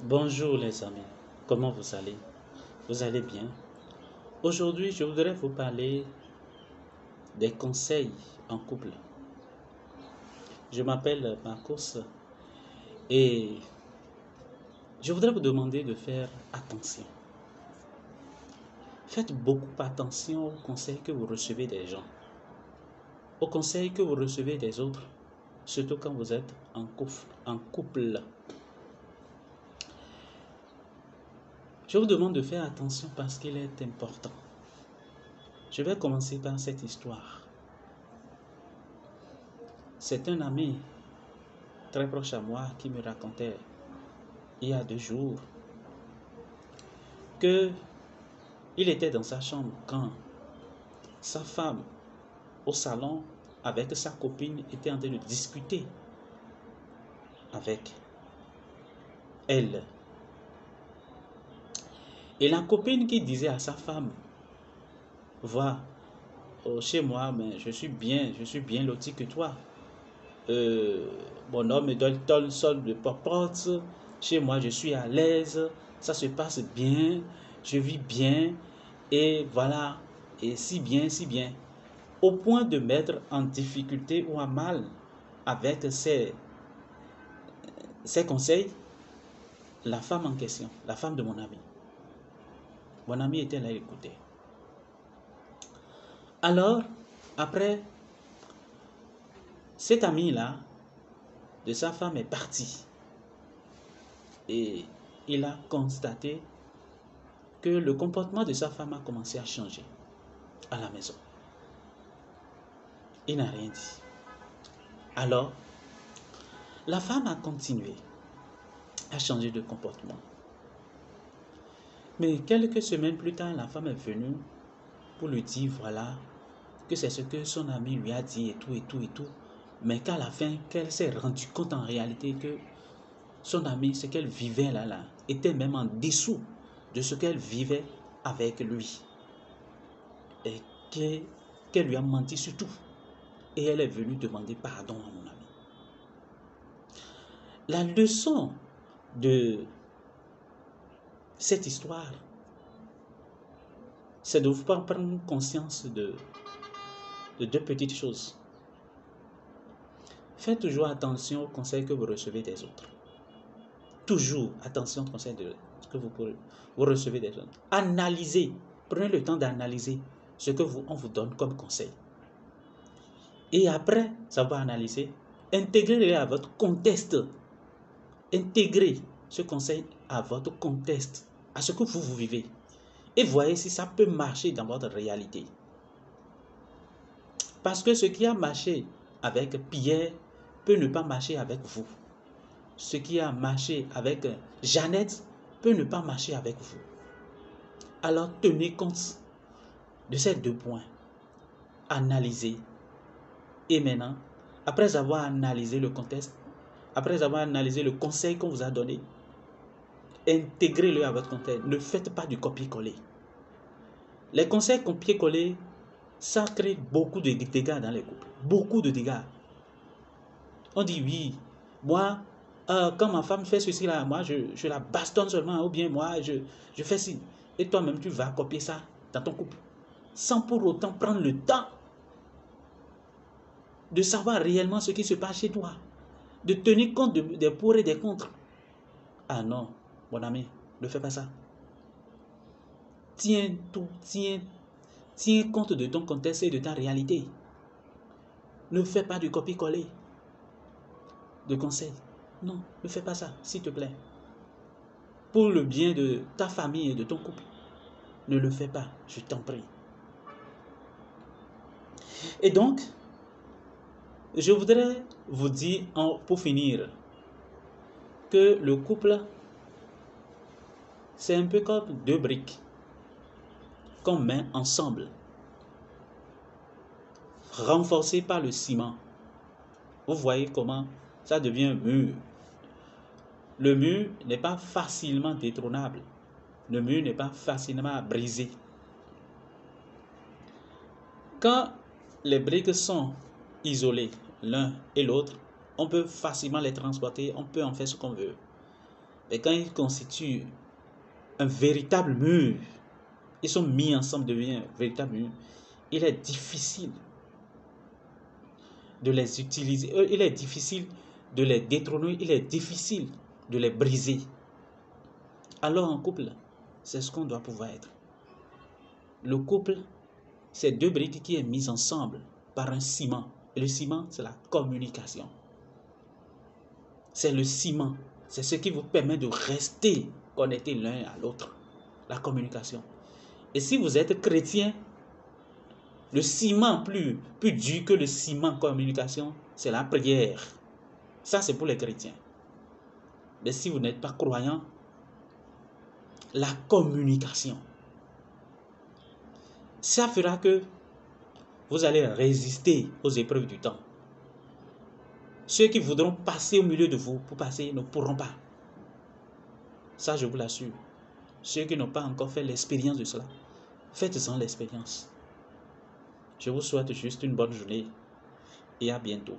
Bonjour les amis, comment vous allez? Vous allez bien? Aujourd'hui, je voudrais vous parler des conseils en couple. Je m'appelle Marcos et je voudrais vous demander de faire attention. Faites beaucoup attention aux conseils que vous recevez des gens, aux conseils que vous recevez des autres, surtout quand vous êtes en couple. Je vous demande de faire attention parce qu'il est important. Je vais commencer par cette histoire. C'est un ami très proche à moi qui me racontait il y a 2 jours que il était dans sa chambre quand sa femme au salon avec sa copine était en train de discuter avec elle. Et la copine qui disait à sa femme, va chez moi, mais je suis bien loti que toi. Euh, Mon homme me donne le sol de popote. Chez moi, je suis à l'aise. Ça se passe bien. Je vis bien. Et voilà. Et si bien, si bien. Au point de mettre en difficulté ou à mal avec ses conseils, la femme en question, la femme de mon ami. Mon ami était là à écouter. Alors, après, cet ami-là, de sa femme est parti. Et il a constaté que le comportement de sa femme a commencé à changer à la maison. Il n'a rien dit. Alors, la femme a continué à changer de comportement. Mais quelques semaines plus tard, la femme est venue pour lui dire, voilà, que c'est ce que son ami lui a dit et tout, et tout, et tout. Mais qu'à la fin, qu'elle s'est rendue compte en réalité que son ami, ce qu'elle vivait là, était même en dessous de ce qu'elle vivait avec lui. Et qu'elle lui a menti sur tout. Et elle est venue demander pardon à mon ami. La leçon de cette histoire, c'est de vous prendre conscience de 2 petites choses. Faites toujours attention aux conseils que vous recevez des autres. Toujours attention aux conseils que vous recevez des autres. Analysez, prenez le temps d'analyser ce que on vous donne comme conseil. Et après savoir analyser, intégrez-le à votre contexte. Intégrez ce conseil à votre contexte, à ce que vous vivez. Et voyez si ça peut marcher dans votre réalité. Parce que ce qui a marché avec Pierre peut ne pas marcher avec vous. Ce qui a marché avec Jeannette peut ne pas marcher avec vous. Alors tenez compte de ces 2 points. Analysez. Et maintenant, après avoir analysé le contexte, après avoir analysé le conseil qu'on vous a donné, intégrez-le à votre contexte. Ne faites pas du copier-coller. Les conseils copier-coller, ça crée beaucoup de dégâts dans les couples. Beaucoup de dégâts. On dit oui, moi, quand ma femme fait ceci là, moi je la bastonne seulement, ou bien moi je fais ci. Et toi-même tu vas copier ça dans ton couple. Sans pour autant prendre le temps de savoir réellement ce qui se passe chez toi. De tenir compte des pour et des contre. Ah non, mon ami, ne fais pas ça. Tiens compte de ton contexte et de ta réalité. Ne fais pas du copier-coller de conseils. Non, ne fais pas ça, s'il te plaît. Pour le bien de ta famille et de ton couple, ne le fais pas, je t'en prie. Et donc, je voudrais vous dire, pour finir, que le couple, c'est un peu comme 2 briques qu'on met ensemble, renforcées par le ciment. Vous voyez comment ça devient un mur. Le mur n'est pas facilement détrônable. Le mur n'est pas facilement brisé. Quand les briques sont isolées l'un et l'autre, on peut facilement les transporter, on peut en faire ce qu'on veut. Mais quand ils constituent un véritable mur, ils sont mis ensemble, devient un véritable mur, il est difficile de les utiliser, il est difficile de les détrôner, il est difficile de les briser. Alors en couple, c'est ce qu'on doit pouvoir être. Le couple, c'est deux briques qui sont mises ensemble par un ciment. Et le ciment, c'est la communication. C'est le ciment. C'est ce qui vous permet de rester connectés l'un à l'autre. La communication. Et si vous êtes chrétien, le ciment plus dur que le ciment communication, c'est la prière. Ça, c'est pour les chrétiens. Mais si vous n'êtes pas croyant, la communication, ça fera que vous allez résister aux épreuves du temps. Ceux qui voudront passer au milieu de vous pour passer ne pourront pas. Ça, je vous l'assure. Ceux qui n'ont pas encore fait l'expérience de cela, faites-en l'expérience. Je vous souhaite juste une bonne journée et à bientôt.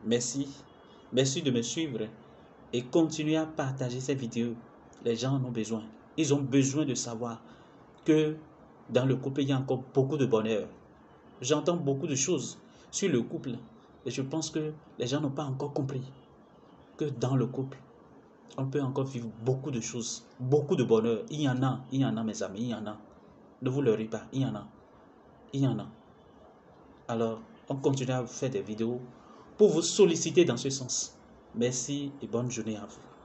Merci. Merci de me suivre et continuez à partager ces vidéos. Les gens en ont besoin. Ils ont besoin de savoir que dans le couple, il y a encore beaucoup de bonheur. J'entends beaucoup de choses sur le couple et je pense que les gens n'ont pas encore compris que dans le couple, on peut encore vivre beaucoup de choses, beaucoup de bonheur. Il y en a, mes amis, il y en a. Ne vous leurrez pas, il y en a. Il y en a. Alors, on continue à faire des vidéos pour vous solliciter dans ce sens. Merci et bonne journée à vous.